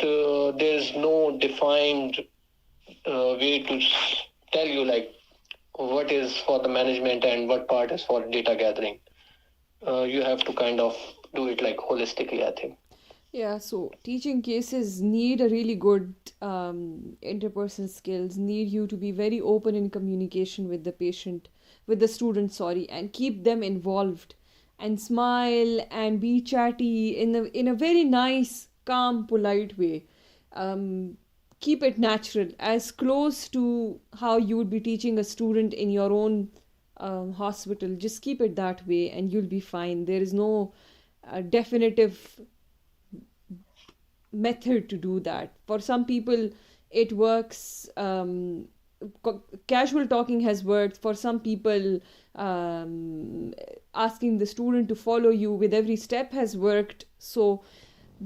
there's no defined way to tell you like what is for the management and what part is for data gathering. You have to kind of do it like holistically, I think. Yeah, so teaching cases need a really good interpersonal skills, need you to be very open in communication with the patient, with the student, sorry, and keep them involved and smile and be chatty in a very nice, calm, polite way. Um, Keep it natural, as close to how you would be teaching a student in your own hospital. Just keep it that way, and you'll be fine. There is no definitive method to do that. For some people, it works. Casual talking has worked. For some people, asking the student to follow you with every step has worked. So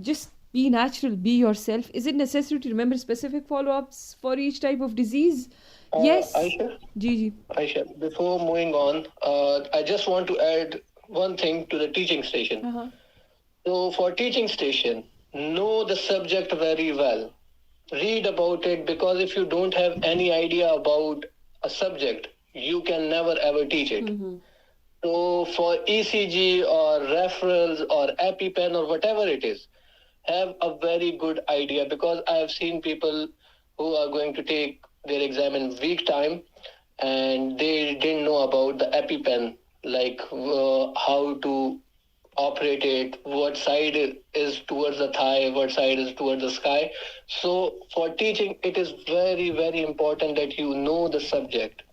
just be natural, be yourself. Is it necessary to remember specific follow ups for each type of disease? Yes. Aisha, Gigi. before moving on, I just want to add one thing to the teaching station. Uh-huh. So for teaching station, know the subject very well. Read about it, because if you don't have any idea about a subject, you can never ever teach it. Mm-hmm. So for ECG or referrals or EpiPen or whatever it is, have a very good idea, because I have seen people who are going to take their exam in week time and they didn't know about the EpiPen, like how to operate it, what side is towards the thigh, what side is towards the sky. So for teaching, it is very, very important that you know the subject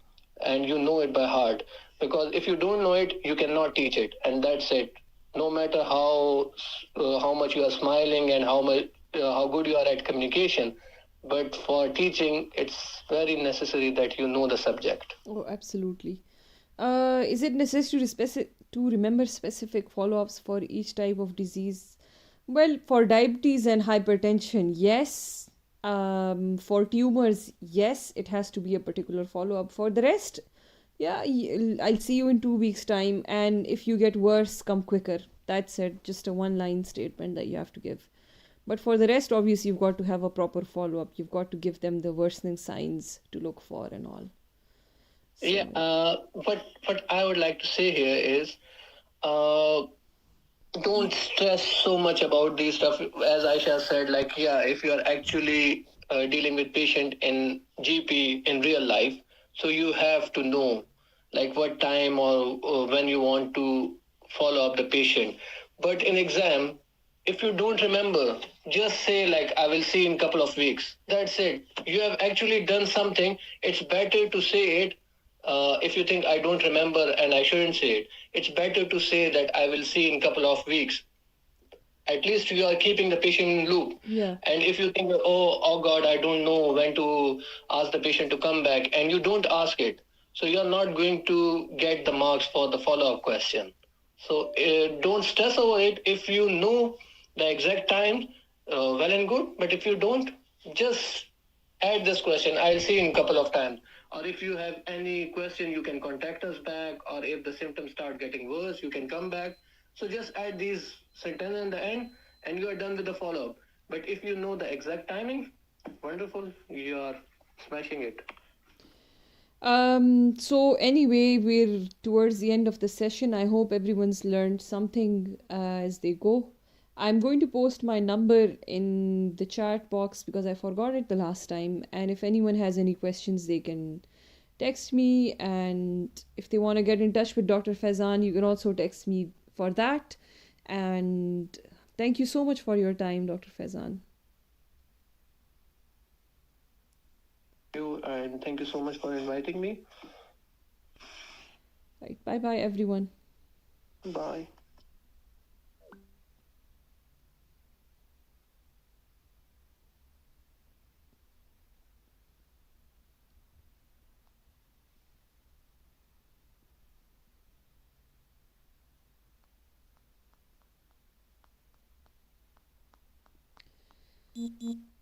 and you know it by heart. Because if you don't know it, you cannot teach it, and that's it. No matter how much you are smiling and how good you are at communication, but for teaching, it's very necessary that you know the subject. Oh, absolutely. Is it necessary to remember specific follow-ups for each type of disease? Well, for diabetes and hypertension, yes. For tumors, yes, it has to be a particular follow-up. For the rest, yeah, I'll see you in 2 weeks' time, and if you get worse, come quicker. That's it. Just a one-line statement that you have to give. But for the rest, obviously, you've got to have a proper follow-up. You've got to give them the worsening signs to look for and all. Yeah, So, what I would like to say here is, uh, don't stress so much about these stuff. As Aisha said, like, yeah, if you are actually dealing with patient in GP in real life, so you have to know like what time or when you want to follow up the patient. But in exam, if you don't remember, just say like, I will see in couple of weeks. That's it. You have actually done something. It's better to say it. If you think I don't remember and I shouldn't say it, it's better to say that I will see in couple of weeks. At least you are keeping the patient in loop. yeah. And if you think, oh God, I don't know when to ask the patient to come back, and you don't ask it, so you're not going to get the marks for the follow-up question. So don't stress over it. If you know the exact time, well and good. But if you don't, just add this question. I'll see in a couple of times. Or if you have any question, you can contact us back. Or if the symptoms start getting worse, you can come back. So just add these sentences in the end, and you are done with the follow-up. But if you know the exact timing, wonderful, you are smashing it. So anyway, we're towards the end of the session. I hope everyone's learned something as they go. I'm going to post my number in the chat box because I forgot it the last time. And if anyone has any questions, they can text me. And if they want to get in touch with Dr. Faizan, you can also text me for that. And thank you so much for your time, Dr. Faizan. You and thank you so much for inviting me. Right. Bye bye, everyone. Bye. Mm-hmm.